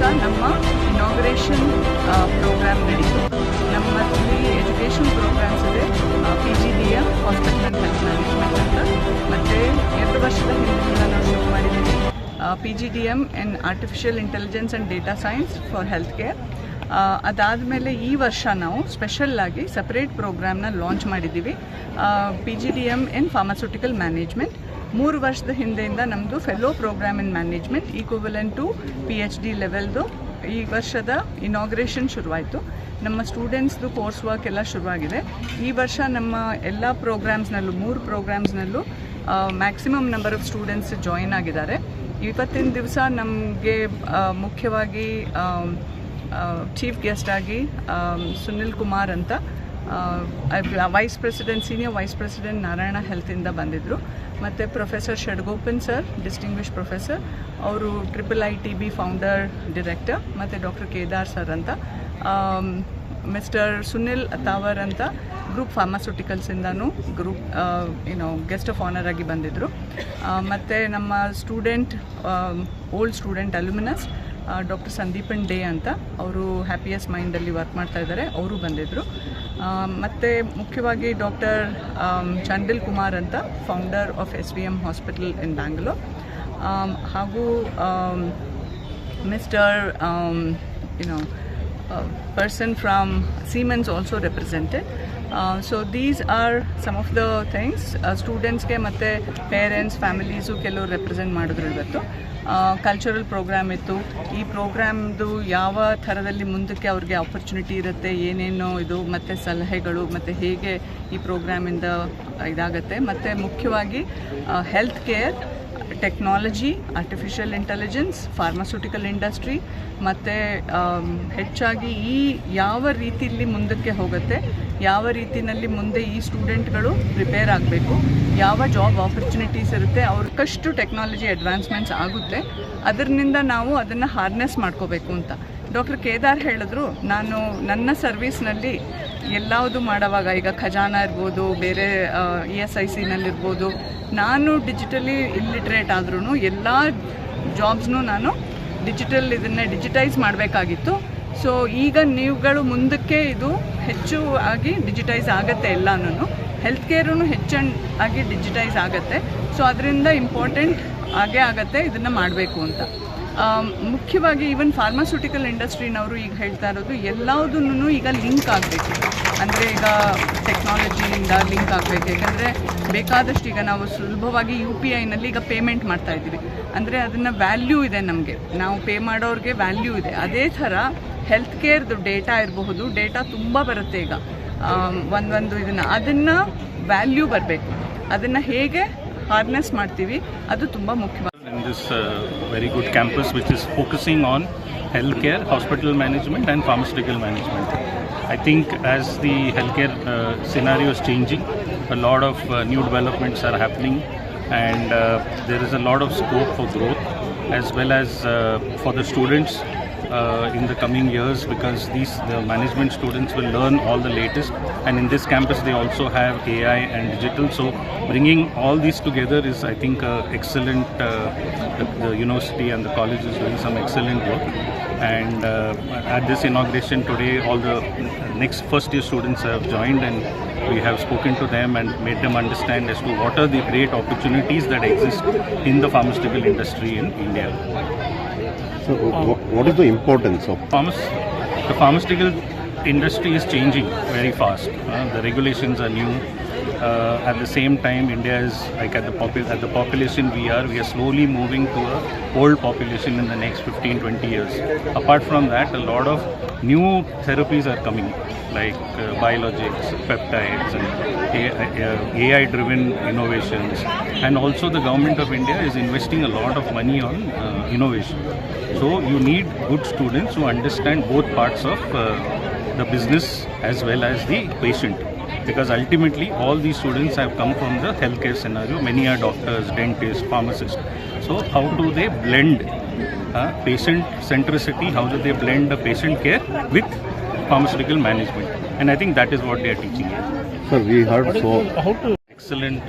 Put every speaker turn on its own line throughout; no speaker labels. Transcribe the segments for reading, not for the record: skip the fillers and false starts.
ನಮ್ಮ inauguration programme ನಡೀತು. ನಮ್ಮಲ್ಲಿ ಎಜುಕೇಷನ್ ಪ್ರೋಗ್ರಾಮ್ಸ್ ಇದೆ, PGDM hospital and health management ಅಂತ, ಮತ್ತು 2 ವರ್ಷದ ಹಿಂದಿನಿಂದ ನಾವು ಶುರು ಮಾಡಿದ್ದೀವಿ PGDM in artificial intelligence and data science for health care. ಅದಾದಮೇಲೆ ಈ ವರ್ಷ ನಾವು ಸ್ಪೆಷಲ್ಲಾಗಿ ಸಪ್ರೇಟ್ ಪ್ರೋಗ್ರಾಮ್ನ ಲಾಂಚ್ ಮಾಡಿದ್ದೀವಿ, PGDM ಇನ್ ಫಾರ್ಮಾಸ್ಯೂಟಿಕಲ್ ಮ್ಯಾನೇಜ್ಮೆಂಟ್. 3 ವರ್ಷದ ಹಿಂದೆಯಿಂದ ನಮ್ಮದು fellow programme in management equivalent to PhD ಲೆವೆಲ್ದು ಈ ವರ್ಷದ ಇನಾಗ್ರೇಷನ್ ಶುರುವಾಯಿತು. ನಮ್ಮ ಸ್ಟೂಡೆಂಟ್ಸ್ದು ಕೋರ್ಸ್ ವರ್ಕ್ ಎಲ್ಲ ಶುರುವಾಗಿದೆ. ಈ ವರ್ಷ ನಮ್ಮ ಎಲ್ಲ ಪ್ರೋಗ್ರಾಮ್ಸ್ನಲ್ಲೂ 3 ಪ್ರೋಗ್ರಾಮ್ಸ್ನಲ್ಲೂ maximum number of students join ಆಗಿದ್ದಾರೆ. ಇವತ್ತಿನ ದಿವಸ ನಮಗೆ ಮುಖ್ಯವಾಗಿ ಚೀಫ್ ಗೆಸ್ಟ್ ಆಗಿ ಸುನಿಲ್ ಕುಮಾರ್ ಅಂತ ಸೀನಿಯರ್ ವೈಸ್ ಪ್ರೆಸಿಡೆಂಟ್ ನಾರಾಯಣ ಹೆಲ್ತಿಂದ ಬಂದಿದ್ದರು. ಮತ್ತು ಪ್ರೊಫೆಸರ್ ಷಡ್ಗೋಪನ್ ಸರ್, ಡಿಸ್ಟಿಂಗ್ವಿಷ್ ಪ್ರೊಫೆಸರ್, ಅವರು IIITB ಫೌಂಡರ್ ಡೈರೆಕ್ಟರ್, ಮತ್ತು ಡಾಕ್ಟರ್ ಕೇದಾರ್ ಸರ್ ಅಂತ, ಮಿಸ್ಟರ್ ಸುನಿಲ್ ಅತಾವರ್ ಅಂತ ಗ್ರೂಪ್ ಫಾರ್ಮಾಸ್ಯೂಟಿಕಲ್ಸಿಂದನೂ ಗೆಸ್ಟ್ ಆಫ್ ಆನರ್ ಆಗಿ ಬಂದಿದ್ದರು. ಮತ್ತು ನಮ್ಮ student old student aluminous doctor Sandeepan day ಅಂತ, ಅವರು ಹ್ಯಾಪಿಯೆಸ್ಟ್ ಮೈಂಡಲ್ಲಿ ವರ್ಕ್ ಮಾಡ್ತಾ ಇದ್ದಾರೆ, ಅವರು ಬಂದಿದ್ದರು. ಮತ್ತು ಮುಖ್ಯವಾಗಿ ಡಾಕ್ಟರ್ ಚಂದಿಲ್ ಕುಮಾರ್ ಅಂತ ಫೌಂಡರ್ ಆಫ್ SVM ಹಾಸ್ಪಿಟಲ್ ಇನ್ ಬ್ಯಾಂಗ್ಳೂರ್, ಹಾಗೂ mister person from Siemens also represented. So these are some of the things. Studentsಗೆ ಮತ್ತು ಪೇರೆಂಟ್ಸ್ ಫ್ಯಾಮಿಲೀಸು ಕೆಲವರು ರೆಪ್ರೆಸೆಂಟ್ ಮಾಡಿದ್ರು. ಇವತ್ತು ಕಲ್ಚರಲ್ ಪ್ರೋಗ್ರಾಮ್ ಇತ್ತು. ಈ ಪ್ರೋಗ್ರಾಮ್ದು ಯಾವ ಥರದಲ್ಲಿ ಮುಂದಕ್ಕೆ ಅವ್ರಿಗೆ ಆಪರ್ಚುನಿಟಿ ಇರುತ್ತೆ, ಏನೇನು ಇದು ಮತ್ತು ಸಲಹೆಗಳು, ಮತ್ತು ಹೇಗೆ ಈ ಪ್ರೋಗ್ರಾಮಿಂದ ಇದಾಗುತ್ತೆ, ಮತ್ತು ಮುಖ್ಯವಾಗಿ health care, technology, artificial intelligence, pharmaceutical industry, ಮತ್ತು ಹೆಚ್ಚಾಗಿ ಈ ಯಾವ ರೀತಿಯಲ್ಲಿ ಮುಂದಕ್ಕೆ ಹೋಗುತ್ತೆ, ಯಾವ ರೀತಿಯಲ್ಲಿ ಮುಂದೆ ಈ ಸ್ಟೂಡೆಂಟ್ಗಳು ಪ್ರಿಪೇರ್ ಆಗಬೇಕು, ಯಾವ ಜಾಬ್ ಆಪರ್ಚುನಿಟೀಸ್ ಇರುತ್ತೆ, ಅವ್ರಿಗಷ್ಟು ಟೆಕ್ನಾಲಜಿ ಅಡ್ವಾನ್ಸ್ಮೆಂಟ್ಸ್ ಆಗುತ್ತೆ, ಅದರಿಂದ ನಾವು ಅದನ್ನು ಹಾರ್ನೆಸ್ ಮಾಡ್ಕೋಬೇಕು ಅಂತ ಡಾಕ್ಟರ್ ಕೇದಾರ್ ಹೇಳಿದ್ರು. ನಾನು ನನ್ನ ಸರ್ವೀಸ್ನಲ್ಲಿ ಎಲ್ಲವುದು ಮಾಡೋವಾಗ, ಈಗ ಖಜಾನ ಇರ್ಬೋದು, ಬೇರೆ ESICನಲ್ಲಿರ್ಬೋದು, ನಾನು ಡಿಜಿಟಲಿ ಇಲ್ಲಿಟ್ರೇಟ್ ಆದ್ರೂ ಎಲ್ಲ ಜಾಬ್ಸ್ನೂ ನಾನು ಇದನ್ನೇ ಡಿಜಿಟೈಸ್ ಮಾಡಬೇಕಾಗಿತ್ತು. ಸೊ ಈಗ ನೀವುಗಳು ಮುಂದಕ್ಕೆ ಇದು ಹೆಚ್ಚು ಆಗಿ ಡಿಜಿಟೈಸ್ ಆಗುತ್ತೆ, ಎಲ್ಲನೂ ಹೆಲ್ತ್ ಕೇರೂ ಹೆಚ್ಚಾಗಿ ಡಿಜಿಟೈಸ್ ಆಗುತ್ತೆ. ಸೊ ಅದರಿಂದ ಇಂಪಾರ್ಟೆಂಟ್ ಆಗತ್ತೆ ಇದನ್ನು ಮಾಡಬೇಕು ಅಂತ. ಮುಖ್ಯವಾಗಿ ಈವನ್ ಫಾರ್ಮಾಸ್ಯೂಟಿಕಲ್ ಇಂಡಸ್ಟ್ರಿನವರು ಈಗ ಹೇಳ್ತಾ ಇರೋದು ಎಲ್ಲದನ್ನೂ ಈಗ ಲಿಂಕ್ ಆಗಬೇಕು, ಅಂದರೆ ಈಗ ಟೆಕ್ನಾಲಜಿಯಿಂದ ಲಿಂಕ್ ಆಗಬೇಕು. ಯಾಕಂದರೆ ಬೇಕಾದಷ್ಟು ಈಗ ನಾವು ಸುಲಭವಾಗಿ UPIನಲ್ಲಿ ಈಗ ಪೇಮೆಂಟ್ ಮಾಡ್ತಾ ಇದ್ದೀವಿ, ಅಂದರೆ ಅದನ್ನು ವ್ಯಾಲ್ಯೂ ಇದೆ, ನಮಗೆ ನಾವು ಪೇ ಮಾಡೋರಿಗೆ ವ್ಯಾಲ್ಯೂ ಇದೆ. ಅದೇ ಥರ ಹೆಲ್ತ್ ಕೇರ್ದು ಡೇಟಾ ಇರಬಹುದು, ಡೇಟಾ ತುಂಬ ಬರುತ್ತೆ ಈಗ ಒಂದೊಂದು ಅದನ್ನು ವ್ಯಾಲ್ಯೂ ಬರಬೇಕು, ಅದನ್ನು ಹೇಗೆ ಹಾರ್ನೆಸ್ ಮಾಡ್ತೀವಿ ಅದು ತುಂಬ ಮುಖ್ಯವಾಗಿದೆ.
In this very good campus which is focusing on healthcare, hospital management and pharmaceutical management. I think as the healthcare scenario is changing, a lot of new developments are happening, and there is a lot of scope for growth as well as for the students in the coming years, because the management students will learn all the latest, and in this campus they also have AI and digital. So bringing all these together is, I think, excellent. The university and the college is doing some excellent work, and at this inauguration today all the next first year students have joined, and we have spoken to them and made them understand as to what are the great opportunities that exist in the pharmaceutical industry in India.
So what is the importance of
the pharmaceutical industry is changing very fast. The regulations are new. At the same time, India is like at the population we are slowly moving to a old population in the next 15-20 years. Apart from that, a lot of new therapies are coming, like biologics, peptides, and AI-driven innovations. And also the government of India is investing a lot of money on innovation. So you need good students who understand both parts of the business as well as the patient, because ultimately all these students have come from the healthcare scenario. Many are doctors, dentists, pharmacists. So how do they blend patient centricity, how do they blend the patient care with pharmaceutical management? And I think that is what they are teaching here.
Sir, we heard so
excellent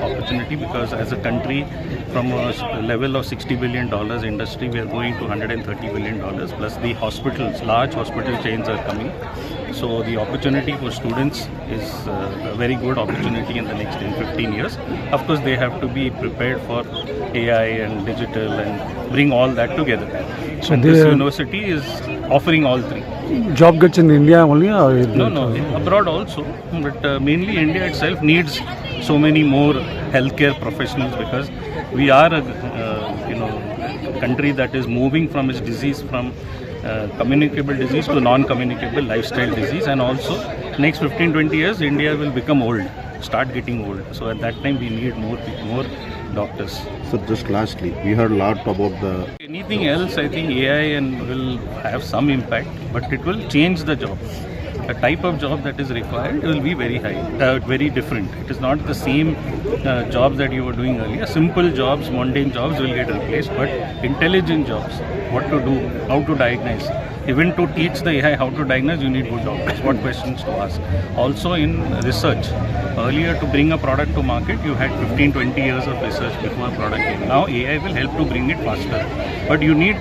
opportunity because as a country, from a level of $60 billion industry, we are going to $130 billion. Plus the hospitals, large hospital chains are coming. So the opportunity for students is a very good opportunity in the next 10-15 years. Of course, they have to be prepared for AI and digital and bring all that together.
So
And this
they-
university is offering all three.
Job gets in India only or
No, abroad also, but mainly India itself needs so many more healthcare professionals because we are a country that is moving from its disease from communicable disease to non-communicable lifestyle disease, and also next 15-20 years India will become old, start getting old. So at that time we need more doctors.
So just lastly, we heard a lot about the
Anything else, I think AI will have some impact, but it will change the job. The type of job that is required will be very high, very different. It is not the same jobs that you were doing earlier. Simple jobs, mundane jobs will get replaced, but intelligent jobs, what to do, how to diagnose. Even to teach the AI how to diagnose, you need good doctors, what questions to ask. Also in research, earlier to bring a product to market, you had 15-20 years of research before a product came. Now AI will help to bring it faster. But you need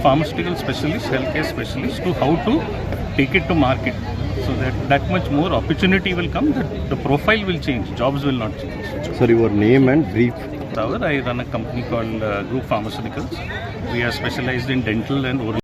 pharmaceutical specialists, healthcare specialists to how to take it to market. So that much more opportunity will come, that the profile will change, jobs will not change.
sir, your name and brief.
I run a company called Group Pharmaceuticals. We are specialized in dental and oral